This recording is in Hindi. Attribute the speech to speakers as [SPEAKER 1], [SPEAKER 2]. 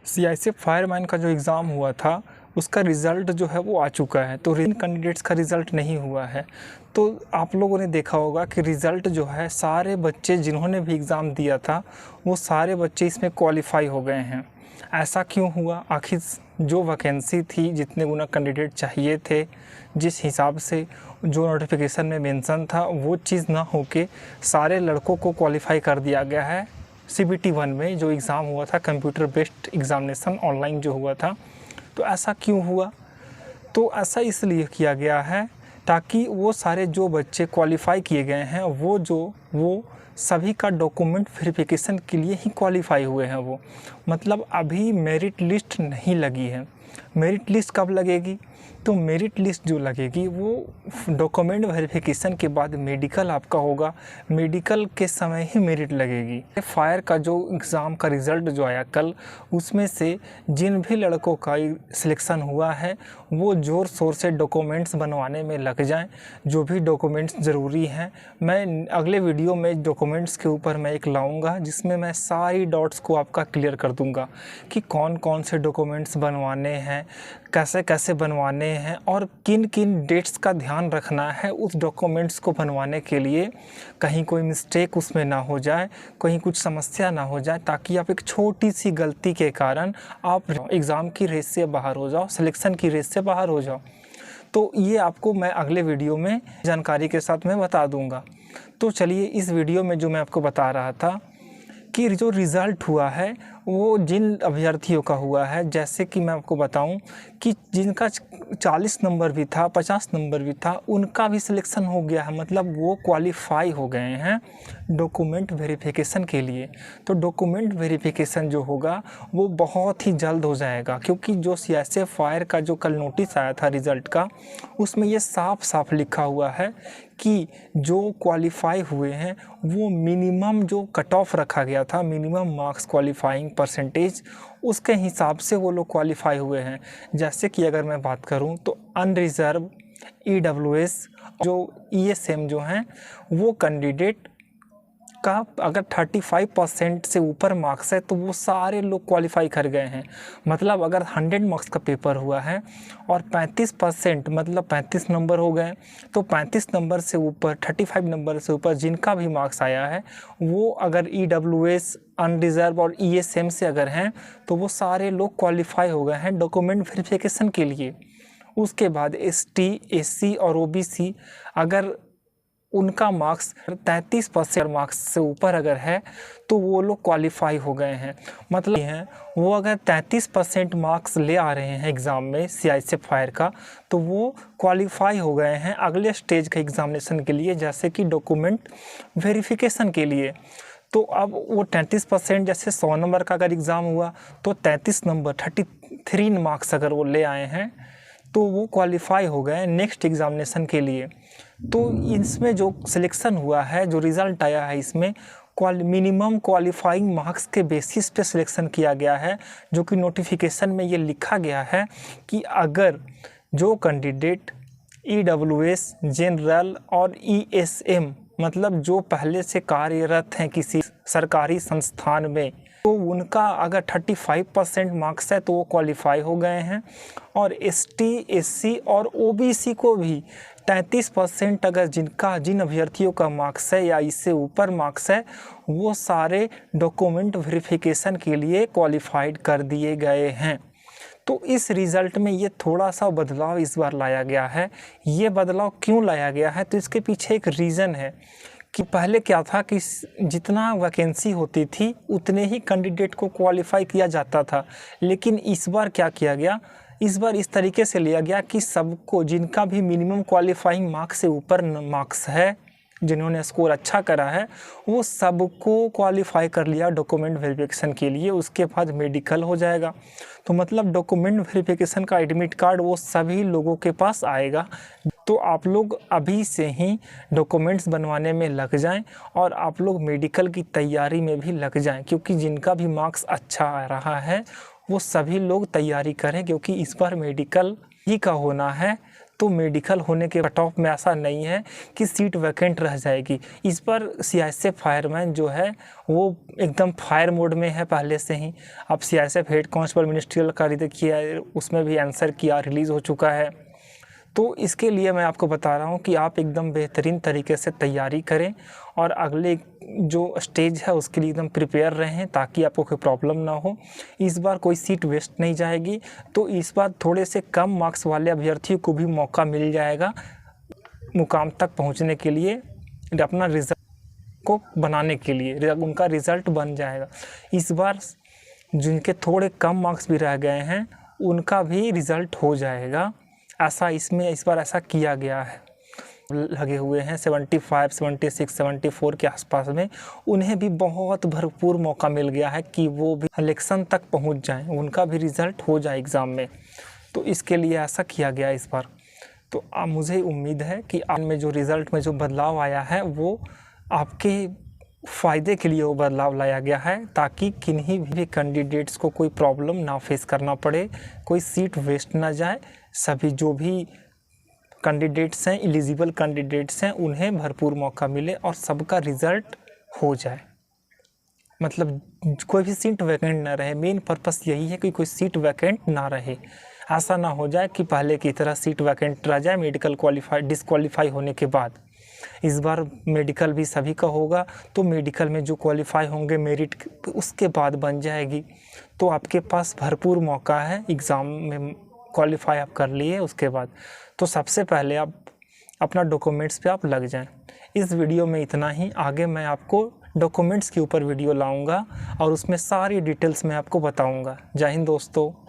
[SPEAKER 1] सीआईएसएफ फायरमैन का जो एग्ज़ाम हुआ था उसका रिज़ल्ट जो है वो आ चुका है, तो इन कैंडिडेट्स का रिज़ल्ट नहीं हुआ है। तो आप लोगों ने देखा होगा कि रिज़ल्ट जो है सारे बच्चे जिन्होंने भी एग्ज़ाम दिया था वो सारे बच्चे इसमें क्वालिफ़ाई हो गए हैं। ऐसा क्यों हुआ? आखिर जो वैकेंसी थी, जितने गुना कैंडिडेट चाहिए थे, जिस हिसाब से जो नोटिफिकेशन में मेंशन था वो चीज़ ना होके सारे लड़कों को क्वालिफ़ाई कर दिया गया है। CBT 1 में जो एग्ज़ाम हुआ था, कंप्यूटर बेस्ड एग्ज़ामिनेशन ऑनलाइन जो हुआ था, तो ऐसा क्यों हुआ? तो ऐसा इसलिए किया गया है ताकि वो सारे जो बच्चे क्वालिफ़ाई किए गए हैं वो सभी का डॉक्यूमेंट वेरिफिकेशन के लिए ही क्वालिफ़ाई हुए हैं। वो मतलब अभी मेरिट लिस्ट नहीं लगी है। मेरिट लिस्ट कब लगेगी? तो मेरिट लिस्ट जो लगेगी वो डॉक्यूमेंट वेरिफिकेशन के बाद मेडिकल आपका होगा, मेडिकल के समय ही मेरिट लगेगी। फायर का जो एग्ज़ाम का रिज़ल्ट जो आया कल, उसमें से जिन भी लड़कों का सिलेक्शन हुआ है वो ज़ोर शोर से डॉक्यूमेंट्स बनवाने में लग जाएं। जो भी डॉक्यूमेंट्स ज़रूरी हैं, मैं अगले वीडियो में डॉक्यूमेंट्स के ऊपर मैं एक लाऊंगा जिसमें मैं सारी डॉट्स को आपका क्लियर कर दूंगा कि कौन कौन से डॉक्यूमेंट्स बनवाने हैं, कैसे कैसे बनवाने हैं और किन किन डेट्स का ध्यान रखना है उस डॉक्यूमेंट्स को बनवाने के लिए। कहीं कोई मिस्टेक उसमें ना हो जाए, कहीं कुछ समस्या ना हो जाए, ताकि आप एक छोटी सी गलती के कारण आप एग्ज़ाम की रेस से बाहर हो जाओ, सिलेक्शन की रेस से बाहर हो जाओ। तो ये आपको मैं अगले वीडियो में जानकारी के साथ मैं बता दूंगा। तो चलिए, इस वीडियो में जो मैं आपको बता रहा था कि जो रिज़ल्ट हुआ है वो जिन अभ्यर्थियों का हुआ है, जैसे कि मैं आपको बताऊं कि जिनका 40 नंबर भी था, 50 नंबर भी था, उनका भी सिलेक्शन हो गया है। मतलब वो क्वालिफ़ाई हो गए हैं डॉक्यूमेंट वेरिफिकेशन के लिए। तो डॉक्यूमेंट वेरिफिकेशन जो होगा वो बहुत ही जल्द हो जाएगा, क्योंकि जो सीआईएसएफ फायर का जो कल नोटिस आया था रिज़ल्ट का, उसमें ये साफ साफ लिखा हुआ है कि जो क्वालिफ़ाई हुए हैं वो मिनिमम जो कट ऑफ रखा गया था, मिनिमम मार्क्स क्वालिफाइंग परसेंटेज, उसके हिसाब से वो लोग क्वालिफ़ाई हुए हैं। जैसे कि अगर मैं बात करूं तो अनरिज़र्व, EWS, जो ESM जो हैं, वो कैंडिडेट का अगर 35% से ऊपर मार्क्स है तो वो सारे लोग क्वालिफ़ाई कर गए हैं। मतलब अगर 100 मार्क्स का पेपर हुआ है और 35% मतलब 35 नंबर हो गए, तो 35 नंबर से ऊपर, 35 नंबर से ऊपर जिनका भी मार्क्स आया है वो अगर EWS, अनरिज़र्व और ESM से अगर हैं तो वो सारे लोग क्वालिफ़ाई हो गए हैं डॉक्यूमेंट वेरिफिकेशन के लिए। उसके बाद ST, SC और OBC, अगर उनका मार्क्स 33% मार्क्स से ऊपर अगर है तो वो लोग क्वालिफ़ाई हो गए हैं। मतलब हैं वो अगर 33% मार्क्स ले आ रहे हैं एग्ज़ाम में सीआईएसएफ फायर का, तो वो क्वालिफ़ाई हो गए हैं अगले स्टेज के एग्ज़ामिनेशन के लिए, जैसे कि डॉक्यूमेंट वेरिफिकेशन के लिए। तो अब वो 33%, जैसे 100 नंबर का अगर एग्ज़ाम हुआ तो 33 नंबर, 33 मार्क्स अगर वो ले आए हैं तो वो क्वालिफ़ाई हो गए नेक्स्ट एग्ज़ामिनेशन के लिए। तो इसमें जो सिलेक्शन हुआ है, जो रिज़ल्ट आया है, इसमें मिनिमम क्वालिफाइंग मार्क्स के बेसिस पे सिलेक्शन किया गया है, जो कि नोटिफिकेशन में ये लिखा गया है कि अगर जो कैंडिडेट EWS, जनरल और ESM, मतलब जो पहले से कार्यरत हैं किसी सरकारी संस्थान में, तो उनका अगर 35% मार्क्स है तो वो क्वालिफ़ाई हो गए हैं। और ST, SC और OBC को भी 33% अगर जिन अभ्यर्थियों का मार्क्स है या इससे ऊपर मार्क्स है, वो सारे डॉक्यूमेंट वेरिफिकेशन के लिए क्वालिफाइड कर दिए गए हैं। तो इस रिज़ल्ट में ये थोड़ा सा बदलाव इस बार लाया गया है। ये बदलाव क्यों लाया गया है? तो इसके पीछे एक रीज़न है कि पहले क्या था कि जितना वैकेंसी होती थी उतने ही कैंडिडेट को क्वालिफ़ाई किया जाता था, लेकिन इस बार क्या किया गया, इस बार इस तरीके से लिया गया कि सबको, जिनका भी मिनिमम क्वालिफाइंग मार्क्स से ऊपर मार्क्स है, जिन्होंने स्कोर अच्छा करा है, वो सबको क्वालिफ़ाई कर लिया डॉक्यूमेंट वेरिफिकेशन के लिए। उसके बाद मेडिकल हो जाएगा। तो मतलब डॉक्यूमेंट वेरिफिकेशन का एडमिट कार्ड वो सभी लोगों के पास आएगा। तो आप लोग अभी से ही डॉक्यूमेंट्स बनवाने में लग जाएं और आप लोग मेडिकल की तैयारी में भी लग जाएं, क्योंकि जिनका भी मार्क्स अच्छा आ रहा है वो सभी लोग तैयारी करें, क्योंकि इस बार मेडिकल ही का होना है। तो मेडिकल होने के कट ऑफ में ऐसा नहीं है कि सीट वैकेंट रह जाएगी। इस पर सीआईएसएफ फायरमैन जो है वो एकदम फायर मोड में है पहले से ही। अब सीआईएसएफ हेड कांस्टेबल मिनिस्ट्रियल का देखिए, उसमें भी आंसर किया, रिलीज़ हो चुका है। तो इसके लिए मैं आपको बता रहा हूँ कि आप एकदम बेहतरीन तरीके से तैयारी करें और अगले जो स्टेज है उसके लिए एकदम प्रिपेयर रहें ताकि आपको कोई प्रॉब्लम ना हो। इस बार कोई सीट वेस्ट नहीं जाएगी। तो इस बार थोड़े से कम मार्क्स वाले अभ्यर्थियों को भी मौका मिल जाएगा मुकाम तक पहुँचने के लिए, अपना रिजल्ट को बनाने के लिए उनका रिज़ल्ट बन जाएगा। इस बार जिनके थोड़े कम मार्क्स भी रह गए हैं उनका भी रिज़ल्ट हो जाएगा। ऐसा इस बार ऐसा किया गया है। लगे हुए हैं 75, 76, 74 के आसपास में, उन्हें भी बहुत भरपूर मौका मिल गया है कि वो भी इलेक्शन तक पहुंच जाएं, उनका भी रिज़ल्ट हो जाए एग्ज़ाम में। तो इसके लिए ऐसा किया गया इस बार। तो मुझे उम्मीद है कि आप में जो रिज़ल्ट में जो बदलाव आया है वो आपके फ़ायदे के लिए वो बदलाव लाया गया है, ताकि किन्हीं भी कैंडिडेट्स को कोई प्रॉब्लम ना फेस करना पड़े, कोई सीट वेस्ट ना जाए। सभी जो भी कैंडिडेट्स हैं, एलिजिबल कैंडिडेट्स हैं, उन्हें भरपूर मौका मिले और सबका रिज़ल्ट हो जाए। मतलब कोई भी सीट वैकेंट ना रहे। मेन पर्पस यही है कि कोई सीट वैकेंट ना रहे। ऐसा ना हो जाए कि पहले की तरह सीट वैकेंट रह जाए मेडिकल डिसक्वालीफाई होने के बाद। इस बार मेडिकल भी सभी का होगा, तो मेडिकल में जो क्वालिफाई होंगे मेरिट उसके बाद बन जाएगी। तो आपके पास भरपूर मौका है, एग्ज़ाम में क्वालिफाई आप कर लिए उसके बाद। तो सबसे पहले आप अपना डॉक्यूमेंट्स पे आप लग जाएं। इस वीडियो में इतना ही। आगे मैं आपको डॉक्यूमेंट्स के ऊपर वीडियो लाऊंगा और उसमें सारी डिटेल्स मैं आपको बताऊंगा। जय हिंद दोस्तों।